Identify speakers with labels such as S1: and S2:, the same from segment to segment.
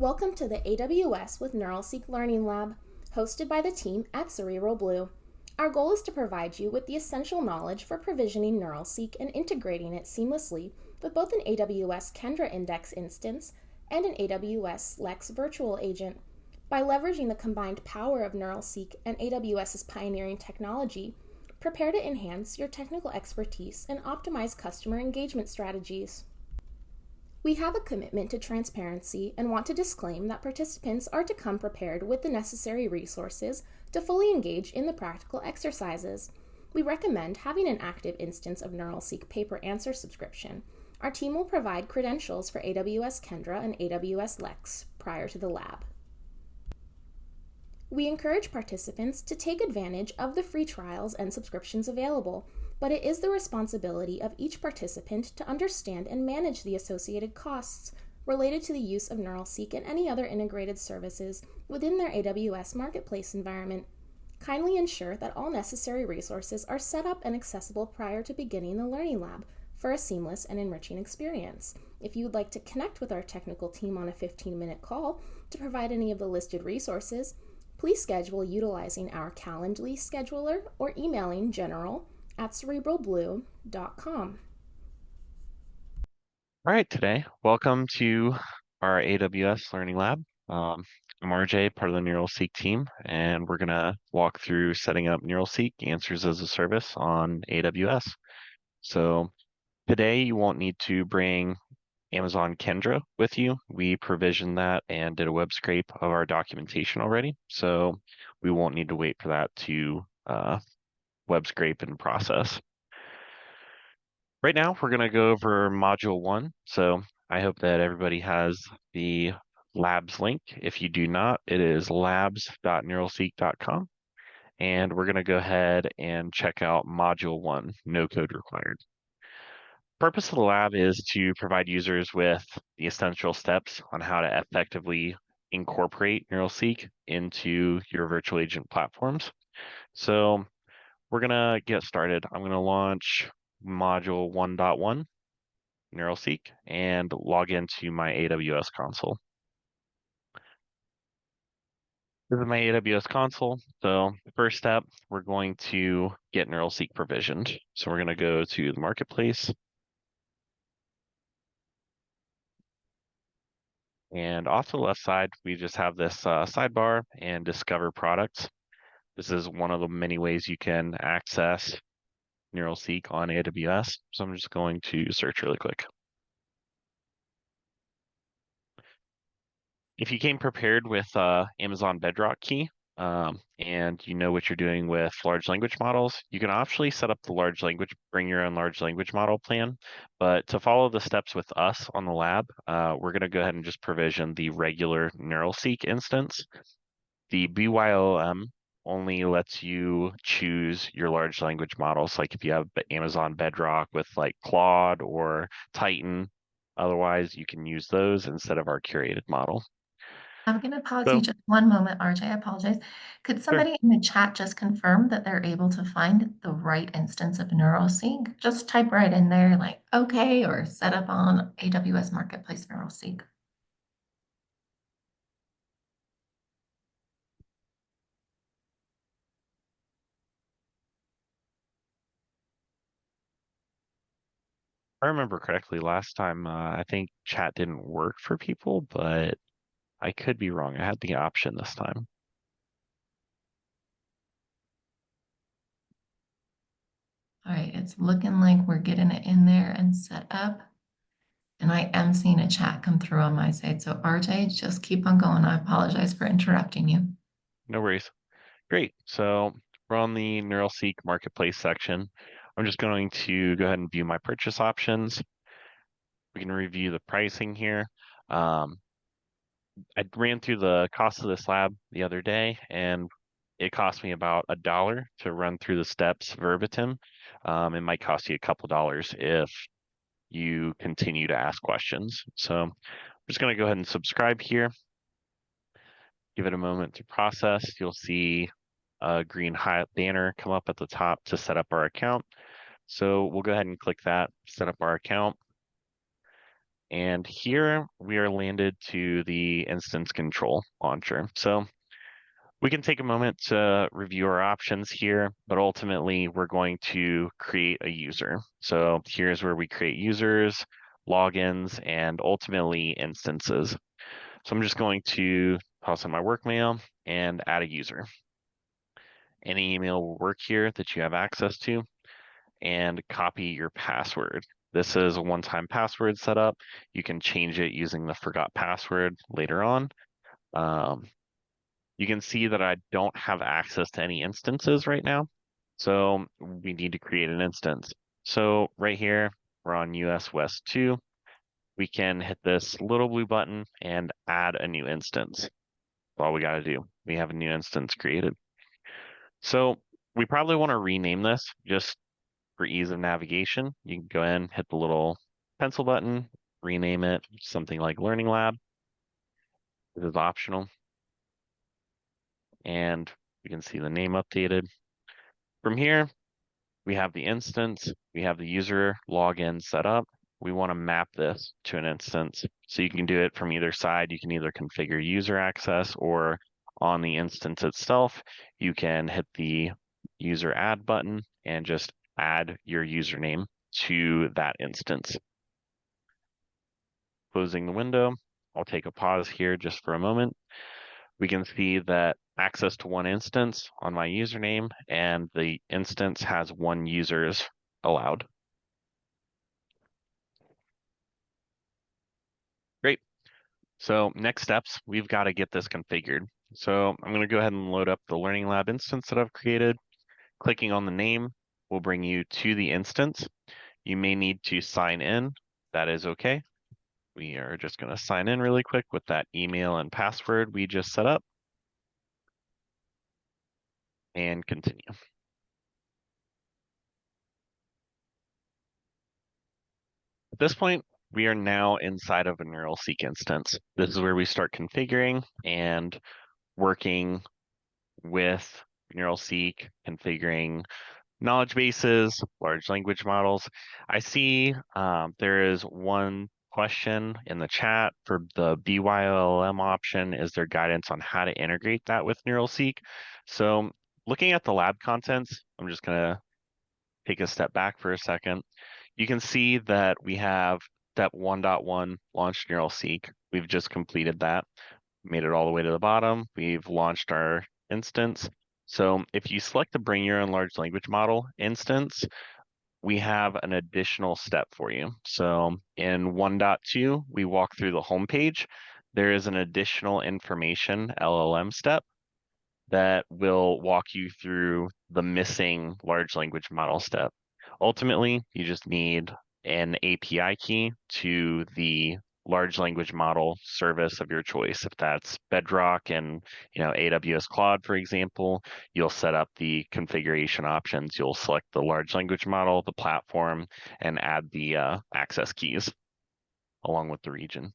S1: Welcome to the AWS with NeuralSeek Learning Lab, hosted by the team at Cerebral Blue. Our goal is to provide you with the essential knowledge for provisioning NeuralSeek and integrating it seamlessly with both an AWS Kendra Index instance and an AWS Lex virtual agent. By leveraging the combined power of NeuralSeek and AWS's pioneering technology, prepare to enhance your technical expertise and optimize customer engagement strategies. We have a commitment to transparency and want to disclaim that participants are to come prepared with the necessary resources to fully engage in the practical exercises. We recommend having an active instance of NeuralSeek paper answer subscription. Our team will provide credentials for AWS Kendra and AWS Lex prior to the lab. We encourage participants to take advantage of the free trials and subscriptions available, but it is the responsibility of each participant to understand and manage the associated costs related to the use of NeuralSeek and any other integrated services within their AWS Marketplace environment. Kindly ensure that all necessary resources are set up and accessible prior to beginning the Learning Lab for a seamless and enriching experience. If you would like to connect with our technical team on a 15-minute call to provide any of the listed resources, please schedule utilizing our Calendly scheduler or emailing general@cerebralblue.com.
S2: All right, today, welcome to our AWS Learning Lab. I'm RJ, part of the NeuralSeek team, and we're going to walk through setting up NeuralSeek Answers as a Service on AWS. So today, you won't need to bring Amazon Kendra with you. We provisioned that and did a web scrape of our documentation already, so we won't need to wait for that to web scrape and process. Right now, we're going to go over Module 1. So I hope that everybody has the labs link. If you do not, it is labs.neuralseek.com. And we're going to go ahead and check out Module 1, no code required. Purpose of the lab is to provide users with the essential steps on how to effectively incorporate NeuralSeek into your virtual agent platforms. So we're going to get started. I'm going to launch Module 1.1, NeuralSeek, and log into my AWS console. This is my AWS console. So the first step, we're going to get NeuralSeek provisioned. So we're going to go to the marketplace. And off to the left side, we just have this sidebar and discover products. This is one of the many ways you can access NeuralSeek on AWS. So I'm just going to search really quick. If you came prepared with Amazon Bedrock key and you know what you're doing with large language models, you can actually set up the bring your own large language model plan. But to follow the steps with us on the lab, we're going to go ahead and just provision the regular NeuralSeek instance. The BYOM only lets you choose your large language models, like if you have Amazon Bedrock with like Claude or Titan. Otherwise, you can use those instead of our curated model.
S3: I'm going to pause you just one moment, RJ. I apologize. Could somebody in the chat just confirm that they're able to find the right instance of NeuralSeek? Just type right in there like, okay, or set up on AWS Marketplace NeuralSeek.
S2: I remember correctly, last time I think chat didn't work for people, but I could be wrong. I had the option this time.
S3: All right, it's looking like we're getting it in there and set up. And I am seeing a chat come through on my side. So RJ, just keep on going. I apologize for interrupting you.
S2: No worries. Great. So we're on the NeuralSeek Marketplace section. I'm just going to go ahead and view my purchase options. We can review the pricing here. I ran through the cost of this lab the other day, and it cost me about $1 to run through the steps verbatim. It might cost you a couple dollars if you continue to ask questions. So I'm just going to go ahead and subscribe here. Give it a moment to process. You'll see a green banner come up at the top to set up our account. So we'll go ahead and click that, set up our account. And here we are landed to the instance control launcher. So we can take a moment to review our options here, but ultimately we're going to create a user. So here's where we create users, logins, and ultimately instances. So I'm just going to toss in my work mail and add a user. Any email will work here that you have access to, and copy your password. This is a one-time password setup. You can change it using the forgot password later on. You can see that I don't have access to any instances right now. So we need to create an instance. So right here, we're on US West 2. We can hit this little blue button and add a new instance. That's all we got to do. We have a new instance created. So we probably want to rename this just for ease of navigation. You can go ahead and hit the little pencil button, rename it something like Learning Lab. This is optional. And we can see the name updated. From here, we have the instance, we have the user login set up. We want to map this to an instance. So you can do it from either side. You can either configure user access, or on the instance itself, you can hit the user add button and just add your username to that instance. Closing the window, I'll take a pause here just for a moment. We can see that access to one instance on my username, and the instance has one users allowed. Great. So next steps, we've got to get this configured. So I'm going to go ahead and load up the Learning Lab instance that I've created. Clicking on the name will bring you to the instance. You may need to sign in. That is okay. We are just going to sign in really quick with that email and password we just set up, and continue. At this point, we are now inside of a NeuralSeek instance. This is where we start configuring and working with NeuralSeek, configuring knowledge bases, large language models. I see there is one question in the chat for the BYOLM option. Is there guidance on how to integrate that with NeuralSeek? So looking at the lab contents, I'm just going to take a step back for a second. You can see that we have step 1.1 launch NeuralSeek. We've just completed that, made it all the way to the bottom. We've launched our instance. So if you select the bring your own large language model instance, we have an additional step for you. So in 1.2, we walk through the home page. There is an additional information LLM step that will walk you through the missing large language model step. Ultimately, you just need an API key to the large language model service of your choice. If that's Bedrock and AWS Claude, for example, you'll set up the configuration options. You'll select the large language model, the platform, and add the access keys along with the region.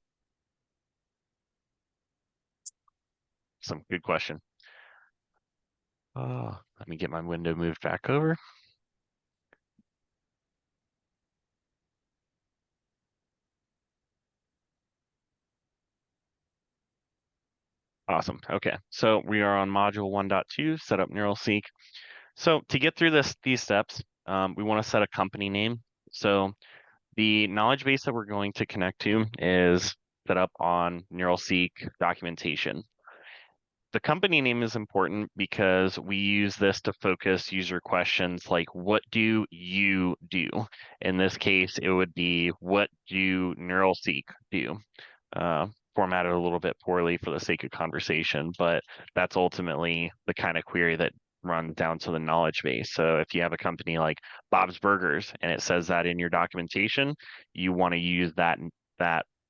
S2: Some good question. Let me get my window moved back over. Awesome. Okay, so we are on module 1.2, set up NeuralSeek. So to get through these steps, we want to set a company name. So the knowledge base that we're going to connect to is set up on NeuralSeek documentation. The company name is important because we use this to focus user questions like, what do you do? In this case, it would be, what do NeuralSeek do? Formatted a little bit poorly for the sake of conversation, but that's ultimately the kind of query that runs down to the knowledge base. So if you have a company like Bob's Burgers and it says that in your documentation, you want to use that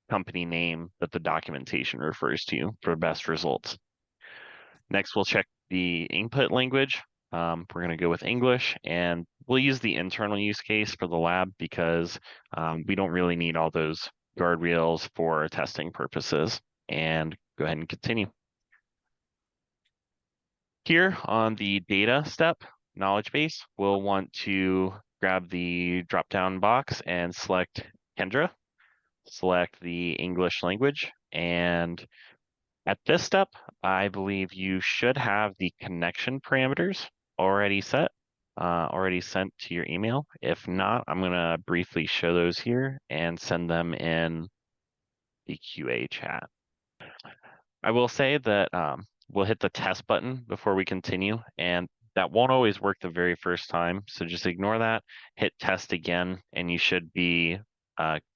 S2: company name that the documentation refers to for best results. Next, we'll check the input language. We're going to go with English, and we'll use the internal use case for the lab because we don't really need all those guardrails for testing purposes. And go ahead and continue. Here on the data step, knowledge base, we'll want to grab the drop-down box and select Kendra. select the English language, and at this step, I believe you should have the connection parameters already set, already sent to your email. If not, I'm going to briefly show those here and send them in the QA chat. I will say that we'll hit the test button before we continue, and that won't always work the very first time. So just ignore that, hit test again, and you should be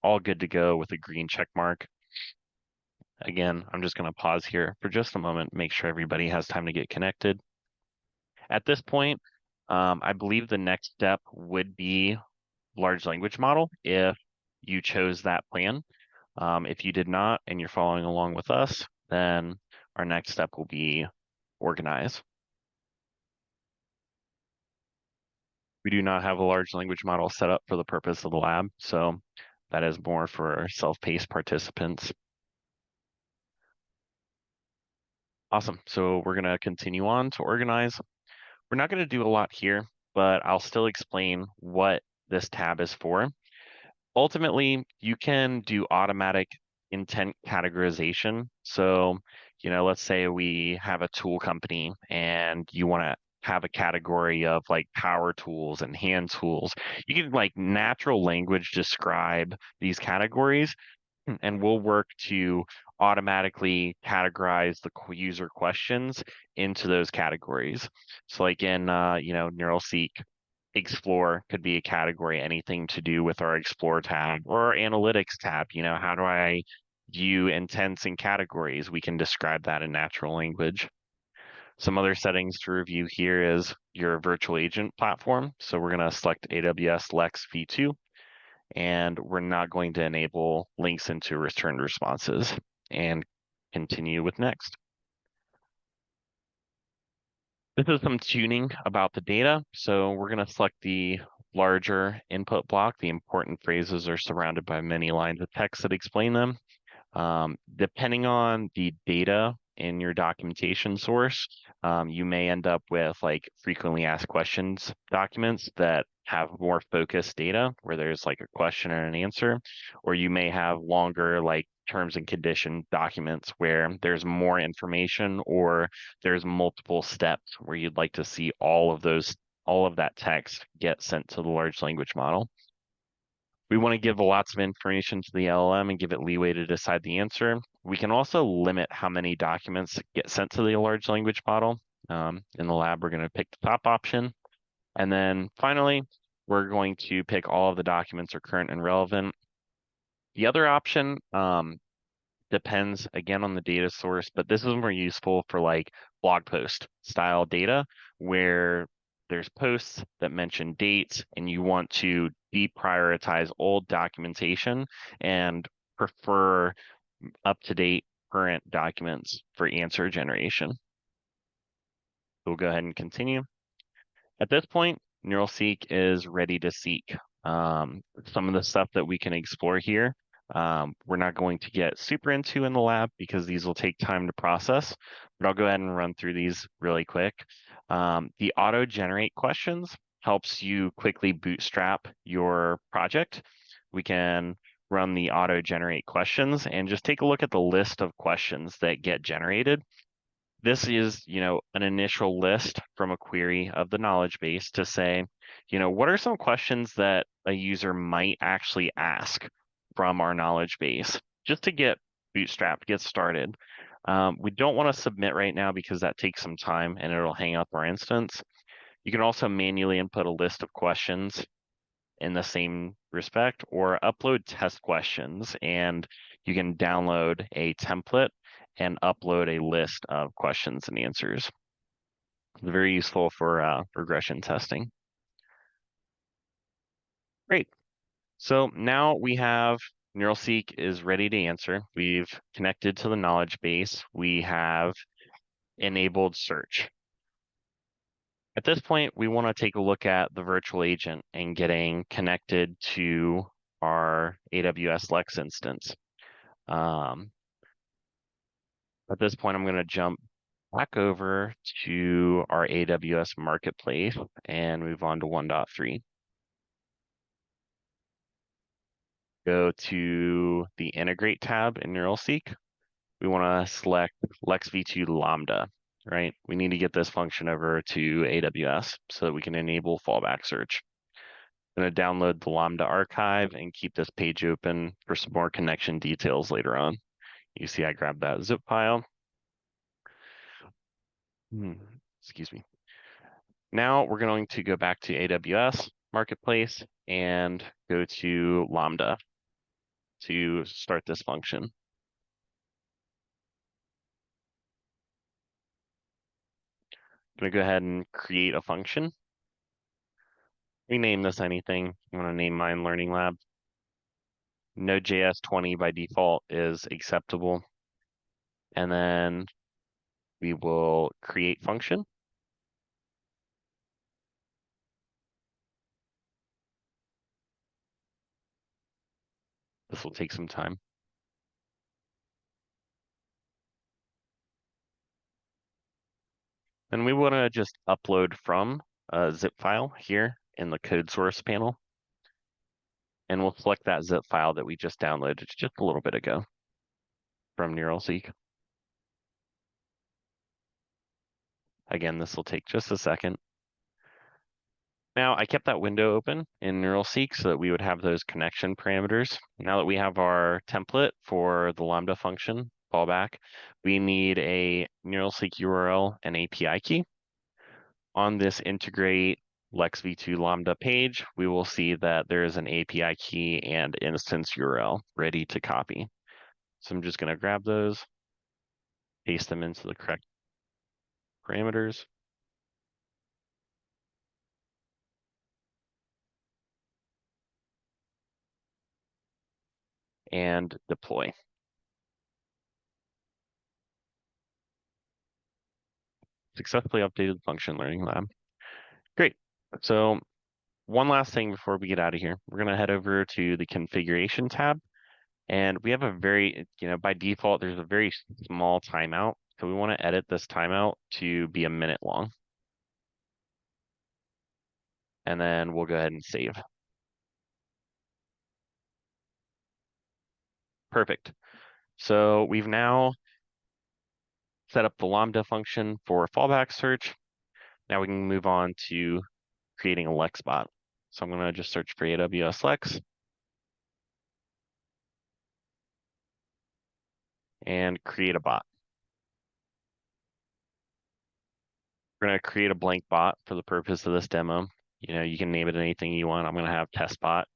S2: all good to go with a green check mark. Again, I'm just going to pause here for just a moment, make sure everybody has time to get connected. At this point, I believe the next step would be large language model if you chose that plan. If you did not and you're following along with us, then our next step will be organize. We do not have a large language model set up for the purpose of the lab, so that is more for self-paced participants. Awesome, so we're gonna continue on to organize. We're not gonna do a lot here, but I'll still explain what this tab is for. Ultimately, you can do automatic intent categorization. So, let's say we have a tool company and you want to have a category of like power tools and hand tools. You can like natural language describe these categories, and we'll work to automatically categorize the user questions into those categories. So like in, NeuralSeek, Explore could be a category, anything to do with our Explore tab or our Analytics tab. How do I view intents and categories? We can describe that in natural language. Some other settings to review here is your virtual agent platform. So we're going to select AWS Lex v2, and we're not going to enable links into returned responses, and continue with next. This is some tuning about the data. So we're going to select the larger input block. The important phrases are surrounded by many lines of text that explain them. Depending on the data in your documentation source, you may end up with like frequently asked questions documents that have more focused data where there's like a question and an answer, or you may have longer like terms and condition documents where there's more information or there's multiple steps where you'd like to see all of that text get sent to the large language model. We want to give lots of information to the LLM and give it leeway to decide the answer. We can also limit how many documents get sent to the large language model. In the lab, we're going to pick the top option. And then finally, we're going to pick all of the documents are current and relevant. The other option depends again on the data source, but this is more useful for like blog post style data where there's posts that mention dates and you want to deprioritize old documentation and prefer up-to-date current documents for answer generation. We'll go ahead and continue. At this point, NeuralSeek is ready to seek. Some of the stuff that we can explore here, we're not going to get super into in the lab because these will take time to process, but I'll go ahead and run through these really quick. The auto-generate questions helps you quickly bootstrap your project. We can run the auto-generate questions and just take a look at the list of questions that get generated. This is, an initial list from a query of the knowledge base to say, what are some questions that a user might actually ask from our knowledge base just to get bootstrapped, get started. We don't want to submit right now because that takes some time and it'll hang up our instance. You can also manually input a list of questions in the same respect or upload test questions, and you can download a template and upload a list of questions and answers. It's very useful for regression testing. Great. So now we have NeuralSeek is ready to answer. We've connected to the knowledge base. We have enabled search. At this point, we want to take a look at the virtual agent and getting connected to our AWS Lex instance. At this point, I'm going to jump back over to our AWS Marketplace and move on to 1.3. go to the Integrate tab in NeuralSeek. We want to select Lex v2 Lambda, right? We need to get this function over to AWS so that we can enable fallback search. I'm going to download the Lambda archive and keep this page open for some more connection details later on. You see I grabbed that zip file. Excuse me. Now we're going to go back to AWS Marketplace and go to Lambda to start this function. I'm going to go ahead and create a function. Rename this anything. I'm going to name mine Learning Lab. Node.js 20 by default is acceptable. And then we will create function. This will take some time. And we want to just upload from a zip file here in the code source panel. And we'll select that zip file that we just downloaded just a little bit ago from NeuralSeek. Again, this will take just a second. Now, I kept that window open in NeuralSeek so that we would have those connection parameters. Now that we have our template for the Lambda function fallback, we need a NeuralSeek URL and API key. On this integrate Lex v2 Lambda page, we will see that there is an API key and instance URL ready to copy. So I'm just going to grab those, paste them into the correct parameters. And deploy. Successfully updated function learning lab. Great. So one last thing before we get out of here, we're going to head over to the configuration tab. And we have a very, by default, there's a very small timeout. So we want to edit this timeout to be a minute long. And then we'll go ahead and save. Perfect. So we've now set up the Lambda function for fallback search. Now we can move on to creating a Lex bot. So I'm going to just search for AWS Lex. And create a bot. We're going to create a blank bot for the purpose of this demo. You can name it anything you want. I'm going to have test bot.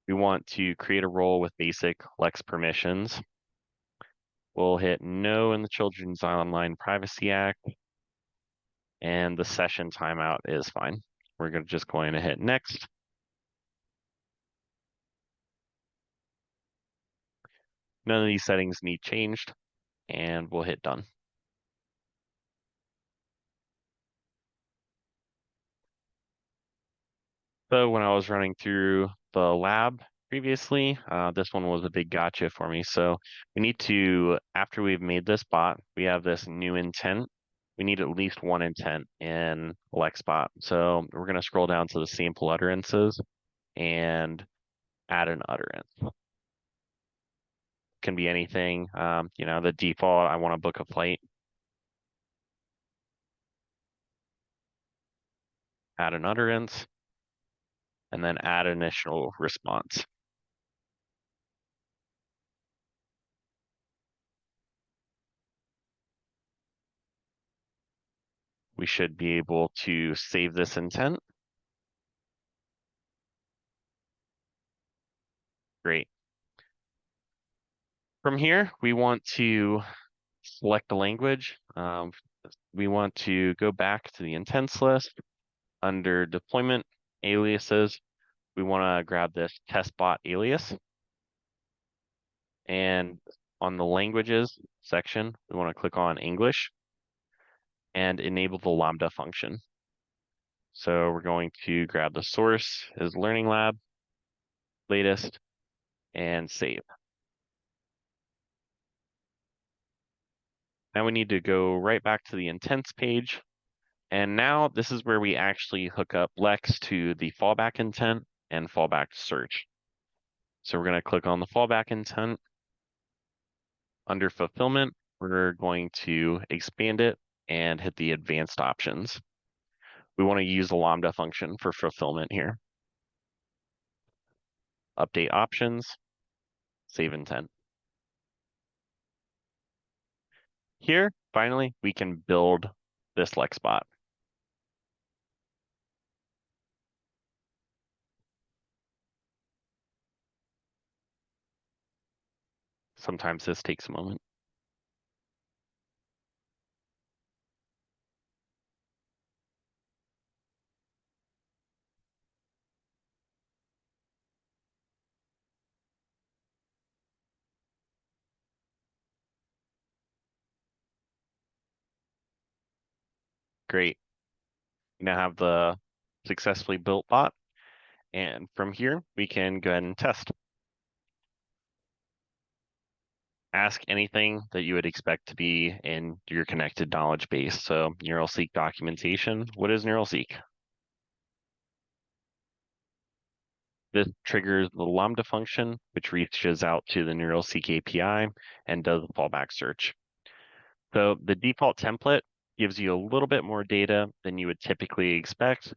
S2: We want to create a role with basic Lex permissions. We'll hit no in the Children's Online Privacy Act. And the session timeout is fine. We're just going to hit next. None of these settings need changed. And we'll hit done. So when I was running through the lab previously, this one was a big gotcha for me. So we need to, after we've made this bot, we have this new intent. We need at least one intent in LexBot. So we're going to scroll down to the sample utterances and add an utterance. Can be anything. The default, I want to book a flight. Add an utterance. And then add initial response. We should be able to save this intent. Great. From here, we want to select a language. We want to go back to the intents list. Under deployment aliases, we want to grab this testbot alias. And on the languages section, we want to click on English and enable the Lambda function. So we're going to grab the source as Learning Lab, latest, and save. Now we need to go right back to the intents page And now this is where we actually hook up Lex to the fallback intent and fallback search. So we're going to click on the fallback intent. Under fulfillment, we're going to expand it and hit the advanced options. We want to use the Lambda function for fulfillment here. Update options, save intent. Here, finally, we can build this Lex bot. Sometimes this takes a moment. Great. We now have the successfully built bot. And from here, we can go ahead and test. Ask anything that you would expect to be in your connected knowledge base. So NeuralSeek documentation. What is NeuralSeek? This triggers the Lambda function, which reaches out to the NeuralSeek API and does the fallback search. So the default template gives you a little bit more data than you would typically expect.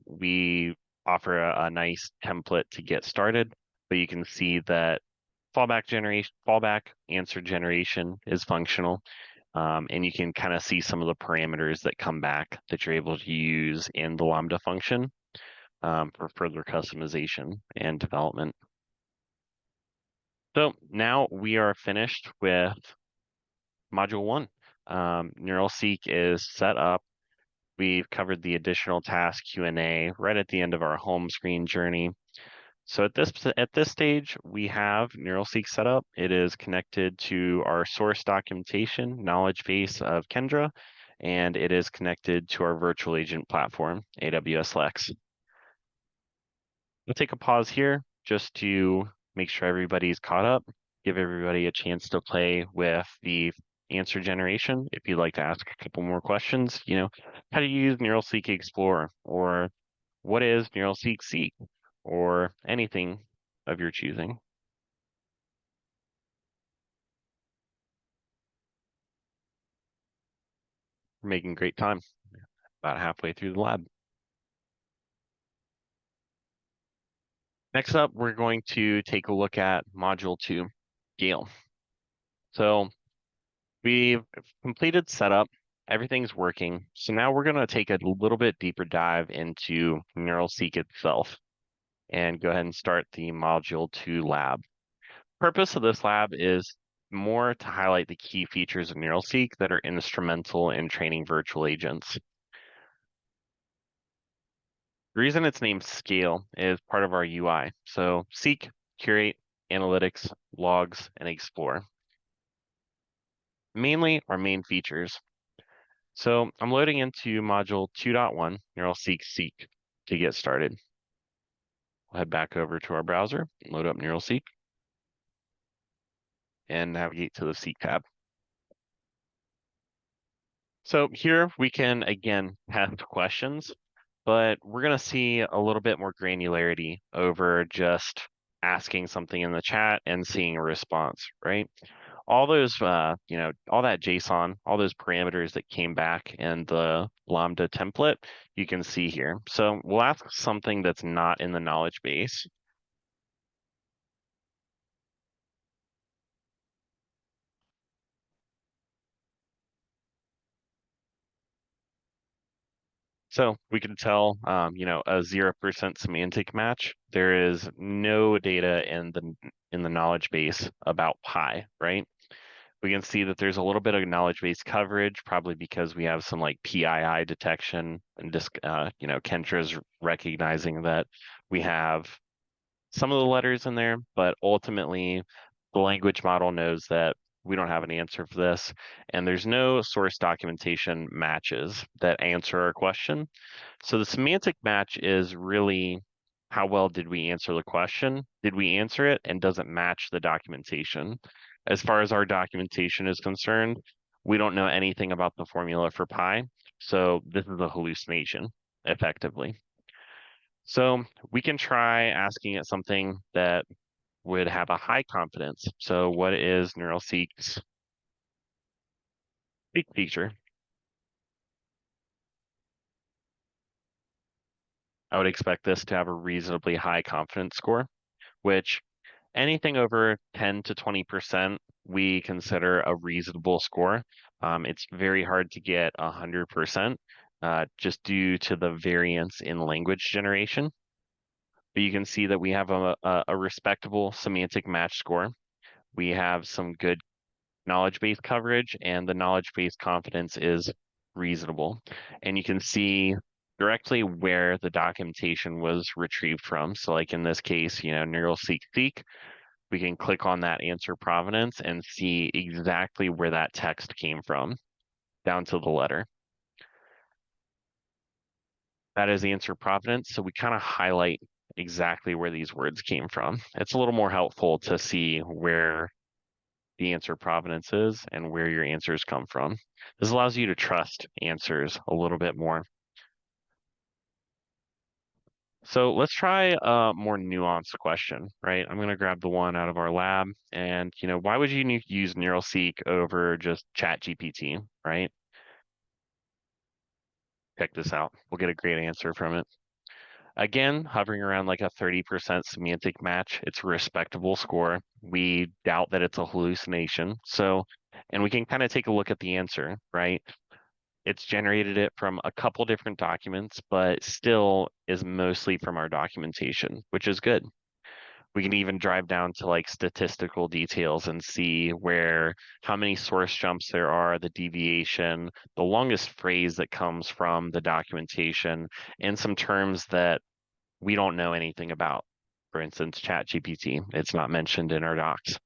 S2: We offer a nice template to get started, but you can see that fallback answer generation is functional. And you can kind of see some of the parameters that come back that you're able to use in the Lambda function for further customization and development. So now we are finished with Module 1. NeuralSeek is set up. We've covered the additional task Q&A right at the end of our home screen journey. So at this stage, we have NeuralSeek set up. It is connected to our source documentation knowledge base of Kendra, and it is connected to our virtual agent platform, AWS Lex. We'll take a pause here just to make sure everybody's caught up, give everybody a chance to play with the answer generation. If you'd like to ask a couple more questions, how do you use NeuralSeek Explorer, or what is NeuralSeek Seek, or anything of your choosing. We're making great time, about halfway through the lab. Next up, we're going to take a look at Module 2, Gale. So we've completed setup, everything's working. So now we're going to take a little bit deeper dive into NeuralSeek itself and go ahead and start the Module 2 lab. Purpose of this lab is more to highlight the key features of NeuralSeek that are instrumental in training virtual agents. The reason it's named Scale is part of our UI. So Seek, Curate, Analytics, Logs, and Explore. Mainly our main features. So I'm loading into Module 2.1, NeuralSeek Seek, to get started. We'll head back over to our browser, load up NeuralSeek, and navigate to the Seek tab. So here we can, again, test questions, but we're going to see a little bit more granularity over just asking something in the chat and seeing a response, right? All those, all that JSON, all those parameters that came back in the Lambda template, you can see here. So we'll ask something that's not in the knowledge base. So we can tell, a 0% semantic match. There is no data in the knowledge base about pi, right? We can see that there's a little bit of knowledge base coverage, probably because we have some like PII detection and just, Kendra's recognizing that we have some of the letters in there, but ultimately the language model knows that we don't have an answer for this, and there's no source documentation matches that answer our question. So the semantic match is really how well did we answer the question? Did we answer it, and does it match the documentation? As far as our documentation is concerned, we don't know anything about the formula for pi. So this is a hallucination, effectively. So we can try asking it something that would have a high confidence. So what is NeuralSeek's peak feature? I would expect this to have a reasonably high confidence score, which anything over 10 to 20% we consider a reasonable score. It's very hard to get 100% just due to the variance in language generation. But you can see that we have a respectable semantic match score. We have some good knowledge base coverage, and the knowledge base confidence is reasonable. And you can see directly where the documentation was retrieved from. So like in this case, NeuralSeek, we can click on that answer provenance and see exactly where that text came from, down to the letter. That is the answer provenance. So we kind of highlight exactly where these words came from. It's a little more helpful to see where the answer provenance is and where your answers come from. This allows you to trust answers a little bit more. So let's try a more nuanced question, right? I'm going to grab the one out of our lab, and why would you use NeuralSeek over just ChatGPT, right? Check this out. We'll get a great answer from it. Again, hovering around like a 30% semantic match. It's a respectable score. We doubt that it's a hallucination. And we can kind of take a look at the answer, right? It's generated it from a couple different documents, but still is mostly from our documentation, which is good. We can even drive down to like statistical details and see how many source jumps there are, the deviation, the longest phrase that comes from the documentation, and some terms that we don't know anything about. For instance, ChatGPT, it's not mentioned in our docs.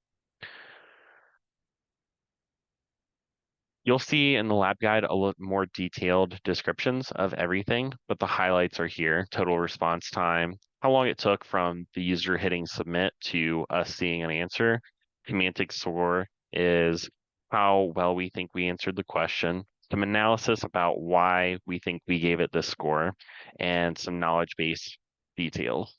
S2: You'll see in the lab guide a little more detailed descriptions of everything, but the highlights are here: total response time, how long it took from the user hitting submit to us seeing an answer. Semantic score is how well we think we answered the question, some analysis about why we think we gave it this score, and some knowledge base details.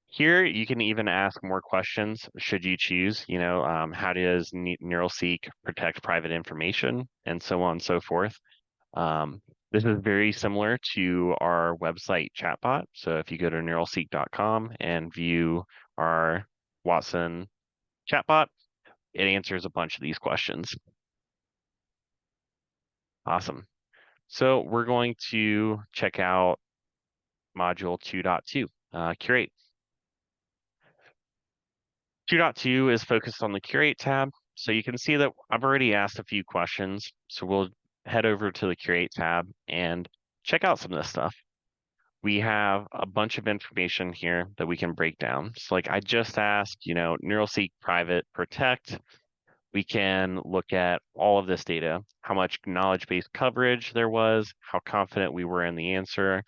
S2: Here, you can even ask more questions should you choose. How does NeuralSeek protect private information, and so on and so forth. This is very similar to our website chatbot. So if you go to neuralseek.com and view our Watson chatbot, it answers a bunch of these questions. Awesome. So we're going to check out module 2.2, curate. 2.2 is focused on the Curate tab. So you can see that I've already asked a few questions. So we'll head over to the Curate tab and check out some of this stuff. We have a bunch of information here that we can break down. So like I just asked, NeuralSeek private protect. We can look at all of this data, how much knowledge base coverage there was, how confident we were in the answer,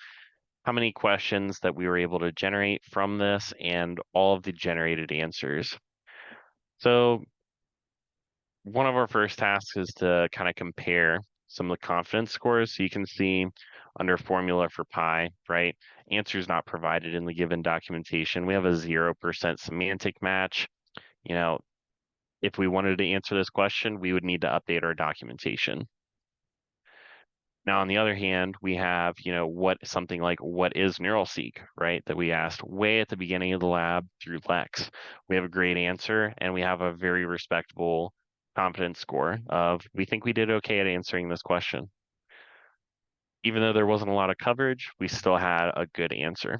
S2: how many questions that we were able to generate from this, and all of the generated answers. So one of our first tasks is to kind of compare some of the confidence scores. So you can see under formula for pi, right? Answers not provided in the given documentation. We have a 0% semantic match. If we wanted to answer this question, we would need to update our documentation. Now, on the other hand, we have, something like what is NeuralSeek, right? That we asked way at the beginning of the lab through Lex. We have a great answer, and we have a very respectable confidence score of we think we did okay at answering this question. Even though there wasn't a lot of coverage, we still had a good answer.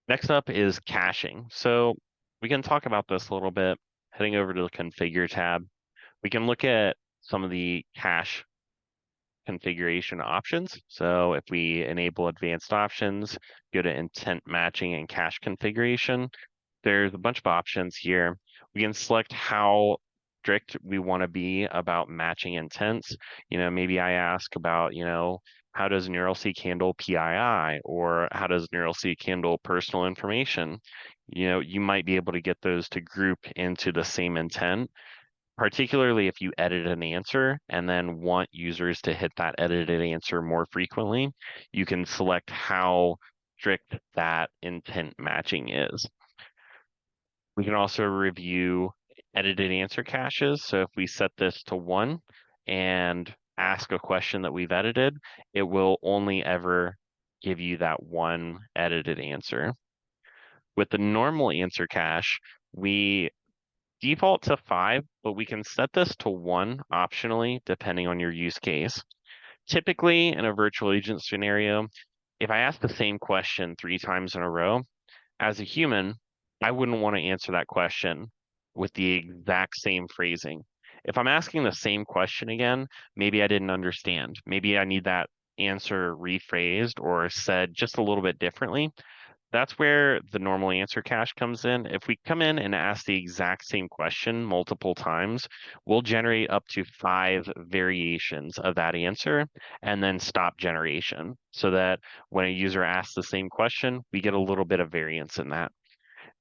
S2: Next up is caching. So we can talk about this a little bit. Heading over to the configure tab, we can look at some of the cache configuration options. So if we enable advanced options, go to intent matching and cache configuration, there's a bunch of options here. We can select how strict we want to be about matching intents. Maybe I ask about, how does NeuralSeek handle PII, or how does NeuralSeek handle personal information? You might be able to get those to group into the same intent. particularly if you edit an answer and then want users to hit that edited answer more frequently, you can select how strict that intent matching is. We can also review edited answer caches. So if we set this to 1 and ask a question that we've edited, it will only ever give you that one edited answer. With the normal answer cache, we default to 5, but we can set this to 1 optionally, depending on your use case. Typically, in a virtual agent scenario, if I ask the same question 3 times in a row, as a human, I wouldn't want to answer that question with the exact same phrasing. If I'm asking the same question again, maybe I didn't understand. Maybe I need that answer rephrased or said just a little bit differently. That's where the normal answer cache comes in. If we come in and ask the exact same question multiple times, we'll generate up to 5 variations of that answer and then stop generation so that when a user asks the same question, we get a little bit of variance in that.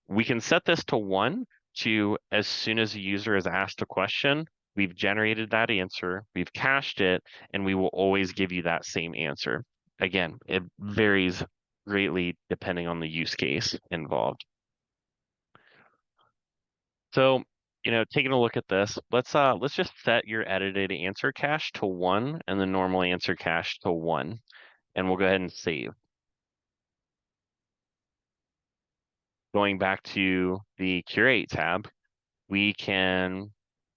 S2: We can set this to 1 to as soon as a user is asked a question, we've generated that answer, we've cached it, and we will always give you that same answer. Again, it varies greatly depending on the use case involved. So, taking a look at this, let's just set your edited answer cache to 1 and the normal answer cache to 1, and we'll go ahead and save. Going back to the Curate tab, we can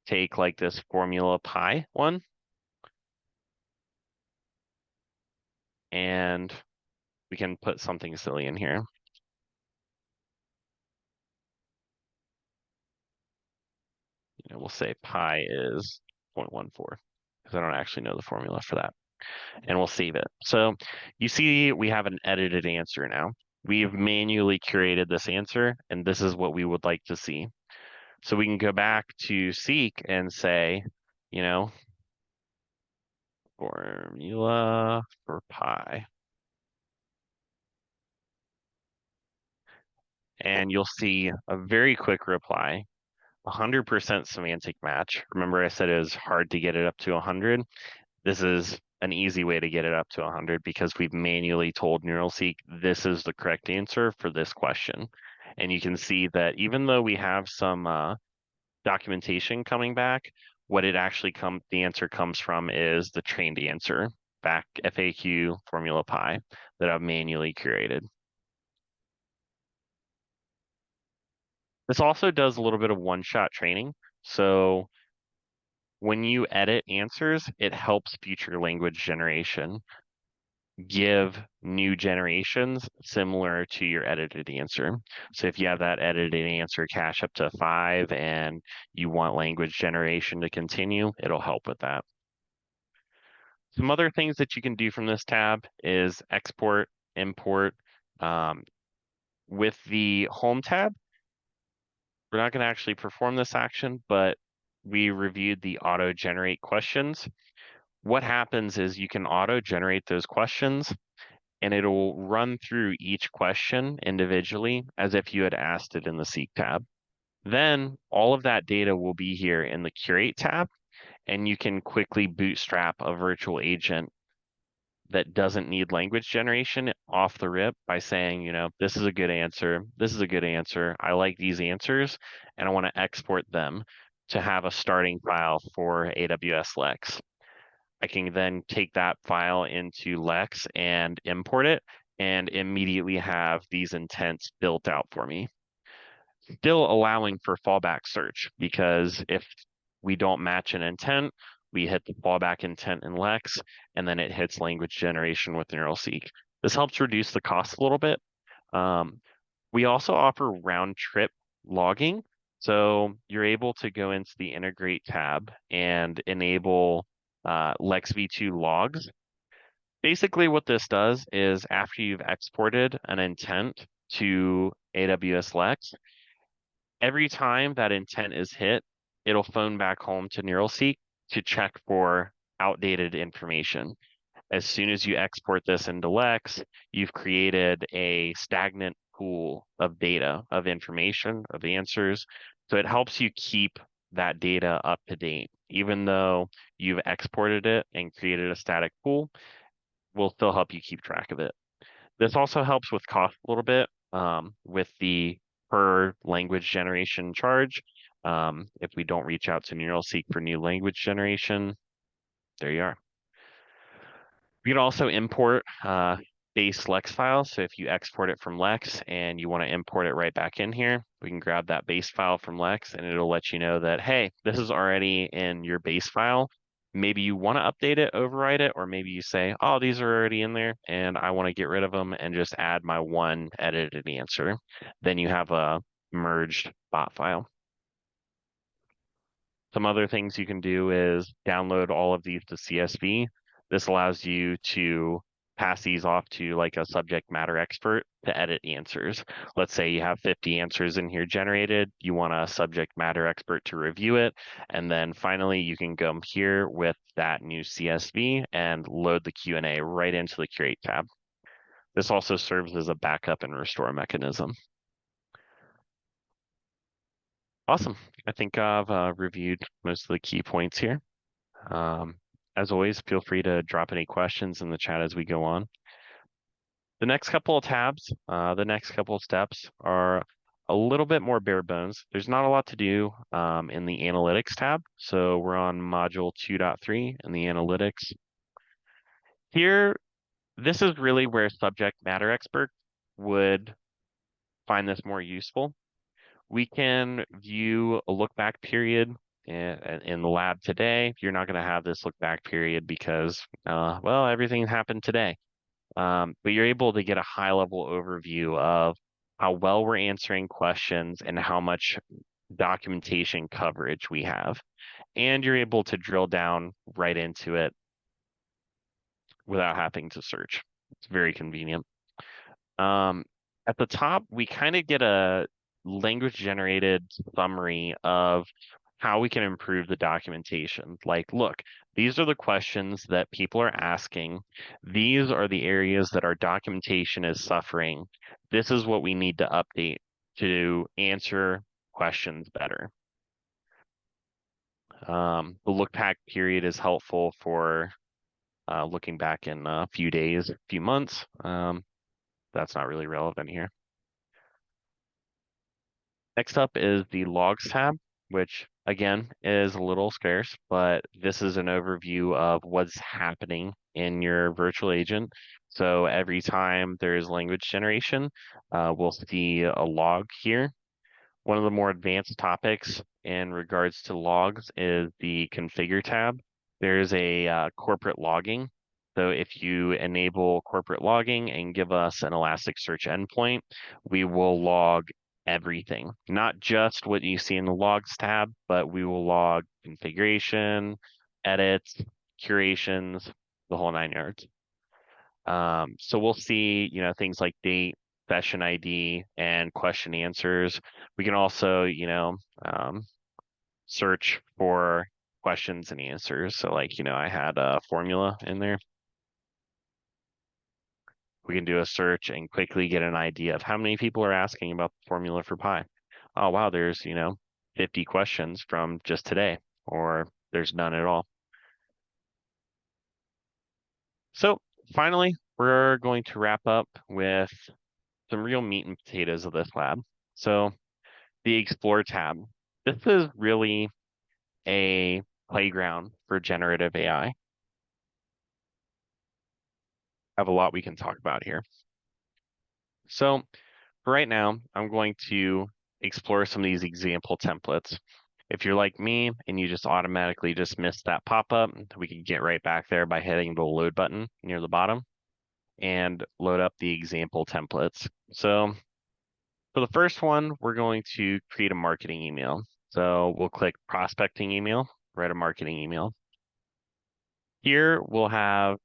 S2: take like this formula pi one, and we can put something silly in here. We'll say pi is 0.14 because I don't actually know the formula for that. And we'll save it. So you see we have an edited answer now. We've manually curated this answer, and this is what we would like to see. So we can go back to Seek and say, formula for pi. And you'll see a very quick reply, 100% semantic match. Remember I said it was hard to get it up to 100? This is an easy way to get it up to 100 because we've manually told NeuralSeek this is the correct answer for this question. And you can see that even though we have some documentation coming back, what it actually the answer comes from is the trained answer, back FAQ formula pi that I've manually curated. This also does a little bit of one-shot training. So when you edit answers, it helps future language generation give new generations similar to your edited answer. So if you have that edited answer cache up to 5 and you want language generation to continue, it'll help with that. Some other things that you can do from this tab is export, import. With the Home tab, we're not going to actually perform this action, but we reviewed the auto-generate questions. What happens is you can auto-generate those questions, and it'll run through each question individually as if you had asked it in the Seek tab. Then all of that data will be here in the Curate tab, and you can quickly bootstrap a virtual agent that doesn't need language generation off the rip by saying, this is a good answer, this is a good answer, I like these answers, and I want to export them to have a starting file for AWS Lex. I can then take that file into Lex and import it and immediately have these intents built out for me. Still allowing for fallback search, because if we don't match an intent, we hit the fallback intent in Lex, and then it hits language generation with NeuralSeek. This helps reduce the cost a little bit. We also offer round trip logging. So you're able to go into the Integrate tab and enable Lex v2 logs. Basically what this does is after you've exported an intent to AWS Lex, every time that intent is hit, it'll phone back home to NeuralSeek to check for outdated information. As soon as you export this into Lex, you've created a stagnant pool of data, of information, of answers. So it helps you keep that data up to date. Even though you've exported it and created a static pool, we'll still help you keep track of it. This also helps with cost a little bit with the per language generation charge. If we don't reach out to NeuralSeek for new language generation, there you are. You can also import base Lex files. So if you export it from Lex and you want to import it right back in here, we can grab that base file from Lex and it'll let you know that, hey, this is already in your base file. Maybe you want to update it, override it, or maybe you say, oh, these are already in there and I want to get rid of them and just add my one edited answer. Then you have a merged bot file. Some other things you can do is download all of these to CSV. This allows you to pass these off to like a subject matter expert to edit answers. Let's say you have 50 answers in here generated. You want a subject matter expert to review it. And then finally, you can come here with that new CSV and load the Q&A right into the Curate tab. This also serves as a backup and restore mechanism. Awesome. I think I've reviewed most of the key points here. As always, feel free to drop any questions in the chat as we go on. The next couple of tabs, the next couple of steps are a little bit more bare bones. There's not a lot to do in the analytics tab. So we're on module 2.3 in the analytics. Here, this is really where subject matter expert would find this more useful. We can view a look back period in the lab today. You're not going to have this look back period because, well, everything happened today. But you're able to get a high level overview of how well we're answering questions and how much documentation coverage we have. And you're able to drill down right into it without having to search. It's very convenient. At the top, we kind of get a language generated summary of how we can improve the documentation. Like, look, these are the questions that people are asking. These are the areas that our documentation is suffering. This is what we need to update to answer questions better. The look back period is helpful for looking back in a few days, a few months. That's not really relevant here. Next up is the logs tab, which again is a little scarce, but this is an overview of what's happening in your virtual agent. So every time there is language generation, we'll see a log here. One of the more advanced topics in regards to logs is the configure tab. There's a corporate logging. So if you enable corporate logging and give us an Elasticsearch endpoint, we will log everything, not just what you see in the logs tab, but we will log configuration, edits, curations, the whole 9 yards. So we'll see, things like date, session ID, and question answers. We can also, search for questions and answers. So like, I had a formula in there. We can do a search and quickly get an idea of how many people are asking about the formula for pi. Oh, wow, there's, 50 questions from just today, or there's none at all. So finally, we're going to wrap up with some real meat and potatoes of this lab. So the Explore tab. This is really a playground for generative AI. Have a lot we can talk about here. So for right now, I'm going to explore some of these example templates. If you're like me and you just automatically dismiss that pop-up, we can get right back there by hitting the load button near the bottom and load up the example templates. So for the first one, we're going to create a marketing email. So we'll click prospecting email, write a marketing email. Here we'll have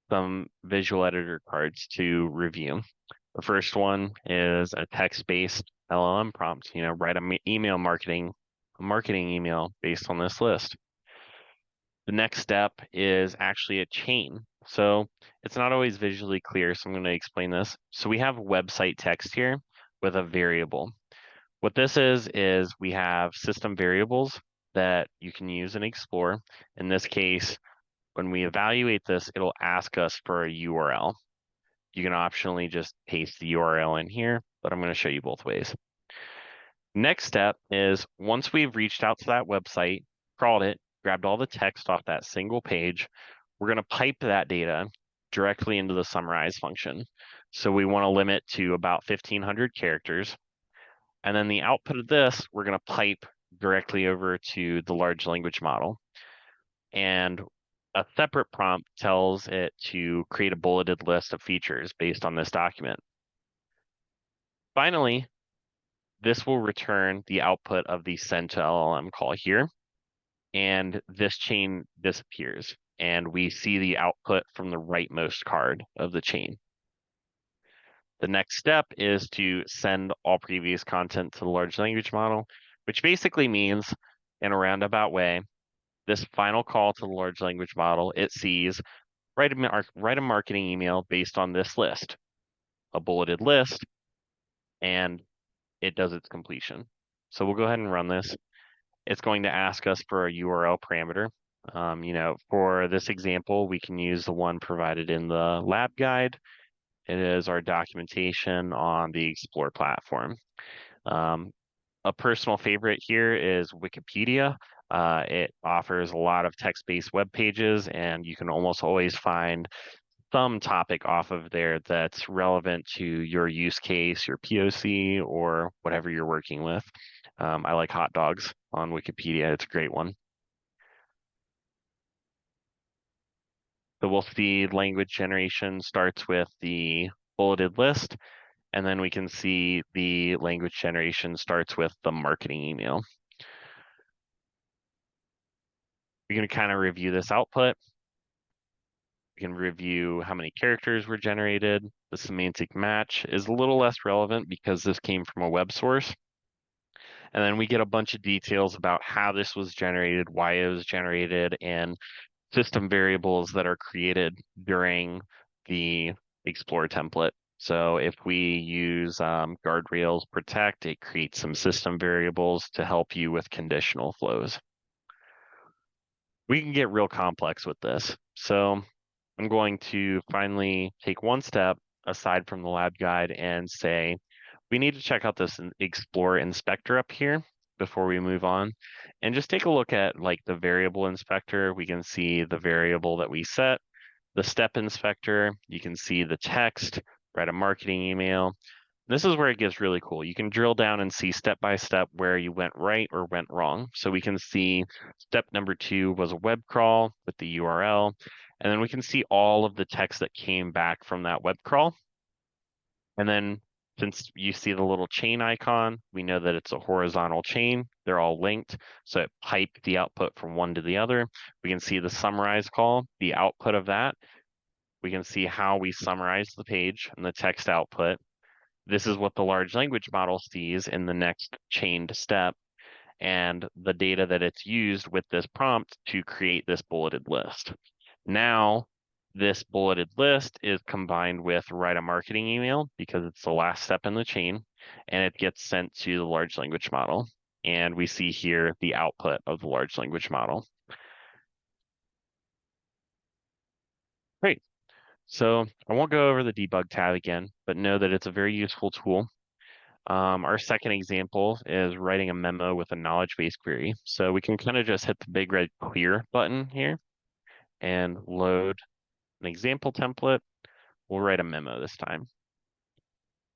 S2: some visual editor cards to review. The first one is a text-based LLM prompt, write an email marketing email based on this list. The next step is actually a chain. So it's not always visually clear, so I'm going to explain this. So we have website text here with a variable. What this is we have system variables that you can use and explore. In this case, when we evaluate this, it'll ask us for a URL. You can optionally just paste the URL in here, but I'm going to show you both ways. Next step is once we've reached out to that website, crawled it, grabbed all the text off that single page, we're going to pipe that data directly into the summarize function. So we want to limit to about 1,500 characters. And then the output of this, we're going to pipe directly over to the large language model. And a separate prompt tells it to create a bulleted list of features based on this document. Finally, this will return the output of the send to LLM call here, and this chain disappears, and we see the output from the rightmost card of the chain. The next step is to send all previous content to the large language model, which basically means, in a roundabout way, this final call to the large language model, it sees, write a marketing email based on this list, a bulleted list, and it does its completion. So we'll go ahead and run this. It's going to ask us for a URL parameter. For this example, we can use the one provided in the lab guide. It is our documentation on the Explore platform. A personal favorite here is Wikipedia. It offers a lot of text-based web pages, and you can almost always find some topic off of there that's relevant to your use case, your POC, or whatever you're working with. I like hot dogs on Wikipedia. It's a great one. So we'll see language generation starts with the bulleted list, and then we can see the language generation starts with the marketing email. We can kind of review this output. We can review how many characters were generated. The semantic match is a little less relevant because this came from a web source. And then we get a bunch of details about how this was generated, why it was generated, and system variables that are created during the Explore template. So if we use guardrails protect, it creates some system variables to help you with conditional flows. We can get real complex with this. So I'm going to finally take one step aside from the lab guide and say, we need to check out this Explore inspector up here before we move on, and just take a look at like the variable inspector. We can see the variable that we set, the step inspector. You can see the text, write a marketing email. This is where it gets really cool. You can drill down and see step by step where you went right or went wrong. So we can see step number 2 was a web crawl with the URL. And then we can see all of the text that came back from that web crawl. And then since you see the little chain icon, we know that it's a horizontal chain. They're all linked. So it piped the output from one to the other. We can see the summarize call, the output of that. We can see how we summarize the page and the text output. This is what the large language model sees in the next chained step, and the data that it's used with this prompt to create this bulleted list. Now, this bulleted list is combined with write a marketing email because it's the last step in the chain, and it gets sent to the large language model. And we see here the output of the large language model. Great. So I won't go over the debug tab again, but know that it's a very useful tool. Our second example is writing a memo with a knowledge base query. So we can kind of just hit the big red clear button here and load an example template. We'll write a memo this time.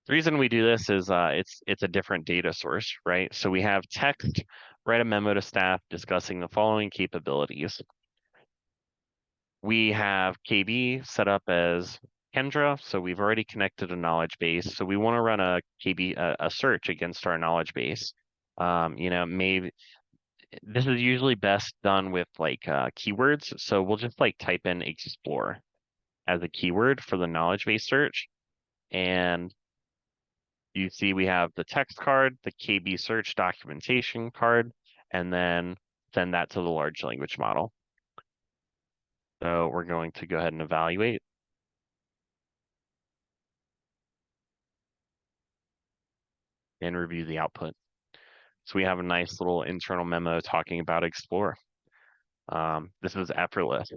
S2: The reason we do this is it's a different data source, right? So we have text, write a memo to staff discussing the following capabilities. We have KB set up as Kendra, so we've already connected a knowledge base. So we want to run a KB a search against our knowledge base. Maybe this is usually best done with like keywords. So we'll just like type in explore as a keyword for the knowledge base search, and you see we have the text card, the KB search documentation card, and then send that to the large language model. So we're going to go ahead and evaluate. And review the output. So we have a nice little internal memo talking about Explore. This is effortless.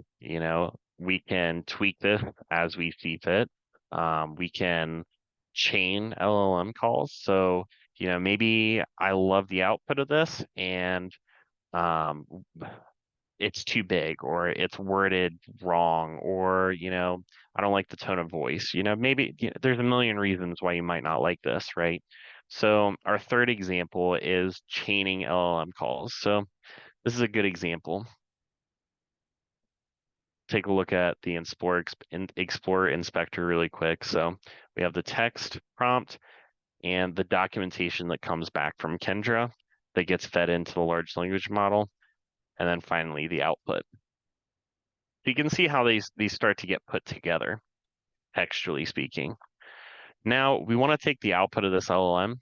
S2: We can tweak this as we see fit. We can chain LLM calls. So, maybe I love the output of this and um, it's too big or it's worded wrong or, I don't like the tone of voice. Maybe there's a million reasons why you might not like this, right? So our third example is chaining LLM calls. So this is a good example. Take a look at the Explorer Inspector really quick. So we have the text prompt and the documentation that comes back from Kendra that gets fed into the large language model, and then finally the output. So you can see how these start to get put together, textually speaking. Now we want to take the output of this LLM.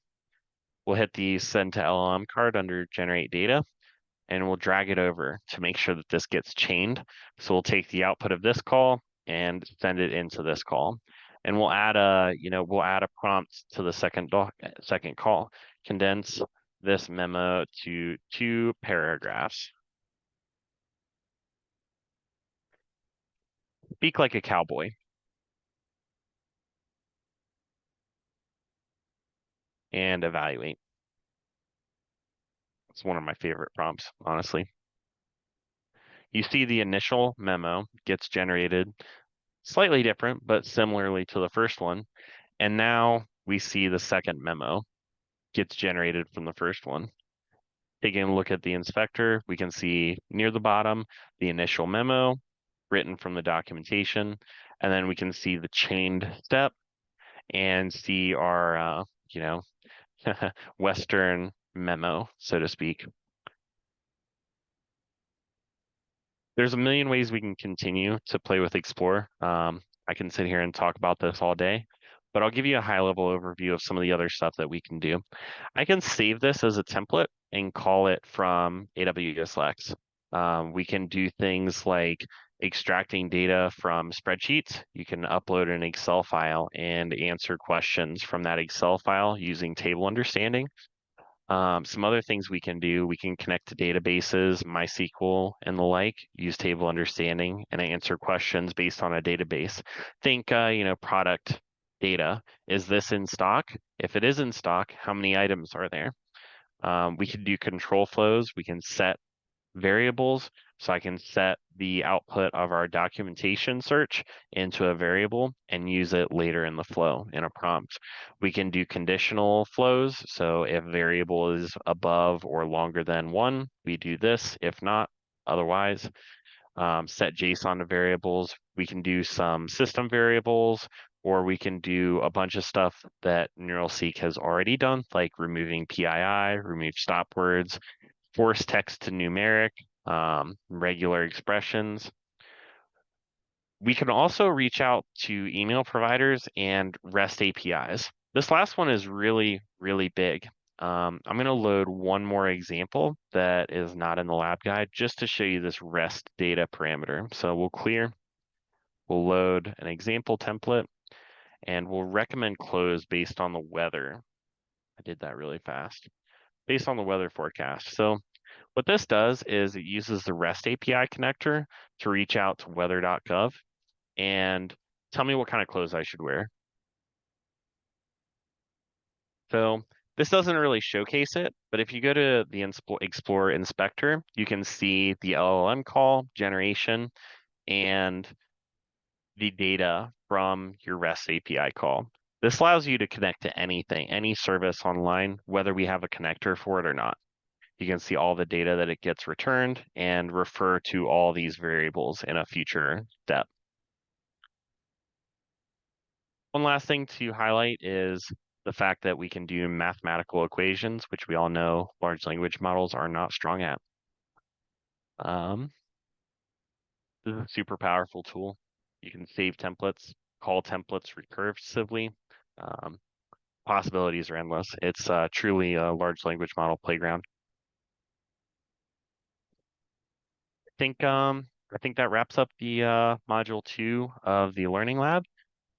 S2: We'll hit the Send to LLM card under Generate Data, and we'll drag it over to make sure that this gets chained. So we'll take the output of this call and send it into this call. And we'll add a prompt to the second call. Condense this memo to 2 paragraphs. Speak like a cowboy. And evaluate. It's one of my favorite prompts, honestly. You see the initial memo gets generated slightly different, but similarly to the first one. And now we see the second memo gets generated from the first one. Taking a look at the inspector, we can see near the bottom the initial memo written from the documentation, and then we can see the chained step and see our, Western memo, so to speak. There's a million ways we can continue to play with Explore. I can sit here and talk about this all day, but I'll give you a high-level overview of some of the other stuff that we can do. I can save this as a template and call it from AWS Lex. We can do things like extracting data from spreadsheets. You can upload an Excel file and answer questions from that Excel file using table understanding. Some other things we can do, we can connect to databases, MySQL and the like, use table understanding and answer questions based on a database. Think, product data. Is this in stock? If it is in stock, how many items are there? We can do control flows. We can set variables. So I can set the output of our documentation search into a variable and use it later in the flow in a prompt. We can do conditional flows. So if variable is above or longer than 1, we do this. If not, otherwise, set JSON to variables. We can do some system variables, or we can do a bunch of stuff that NeuralSeek has already done, like removing PII, remove stop words, force text to numeric, regular expressions. We can also reach out to email providers and REST APIs. This last one is really, really big. I'm going to load one more example that is not in the lab guide just to show you this REST data parameter. So we'll load an example template, and we'll recommend close based on the weather. I did that really fast. Based on the weather forecast. So what this does is it uses the REST API connector to reach out to weather.gov and tell me what kind of clothes I should wear. So this doesn't really showcase it, but if you go to the Explorer Inspector, you can see the LLM call, generation, and the data from your REST API call. This allows you to connect to anything, any service online, whether we have a connector for it or not. You can see all the data that it gets returned and refer to all these variables in a future step. One last thing to highlight is the fact that we can do mathematical equations, which we all know large language models are not strong at. This is a super powerful tool. You can save templates, call templates recursively. Possibilities are endless. It's truly a large language model playground. I think that wraps up the module 2 of the Learning Lab.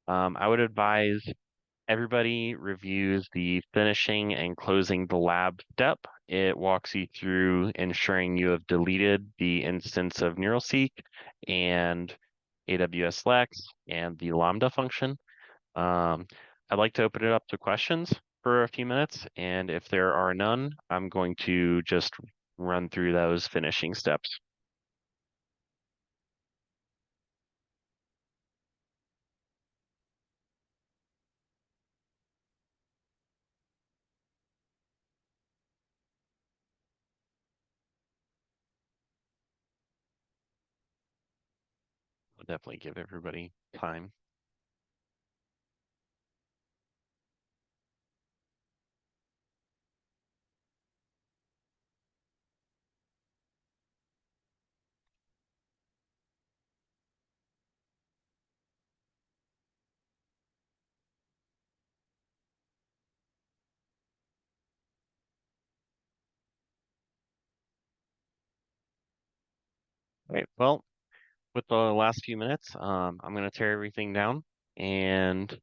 S2: I would advise everybody reviews the finishing and closing the lab step. It walks you through ensuring you have deleted the instance of NeuralSeek and AWS Lex and the Lambda function. I'd like to open it up to questions for a few minutes, and if there are none, I'm going to just run through those finishing steps. I'll definitely give everybody time. All right, well, with the last few minutes, I'm going to tear everything down and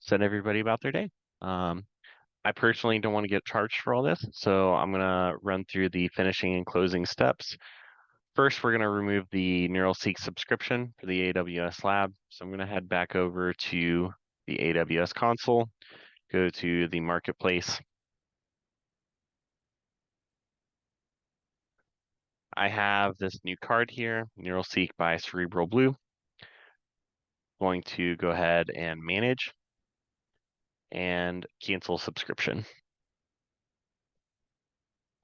S2: send everybody about their day. I personally don't want to get charged for all this, so I'm going to run through the finishing and closing steps. First, we're going to remove the NeuralSeek subscription for the AWS lab. So I'm going to head back over to the AWS console, go to the marketplace. I have this new card here, NeuralSeek by Cerebral Blue. Going to go ahead and manage and cancel subscription.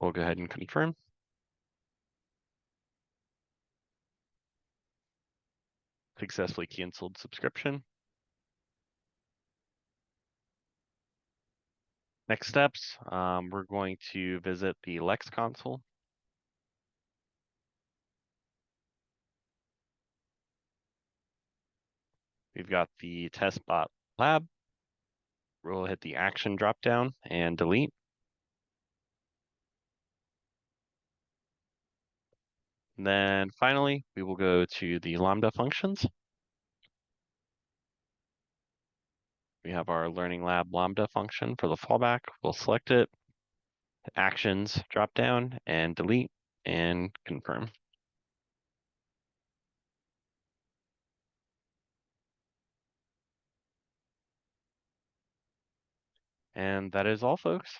S2: We'll go ahead and confirm. Successfully canceled subscription. Next steps, we're going to visit the Lex console. We've got the testbot lab. We'll hit the action dropdown and delete. And then finally, we will go to the Lambda functions. We have our Learning Lab Lambda function for the fallback. We'll select it, actions drop down and delete and confirm. And that is all, folks.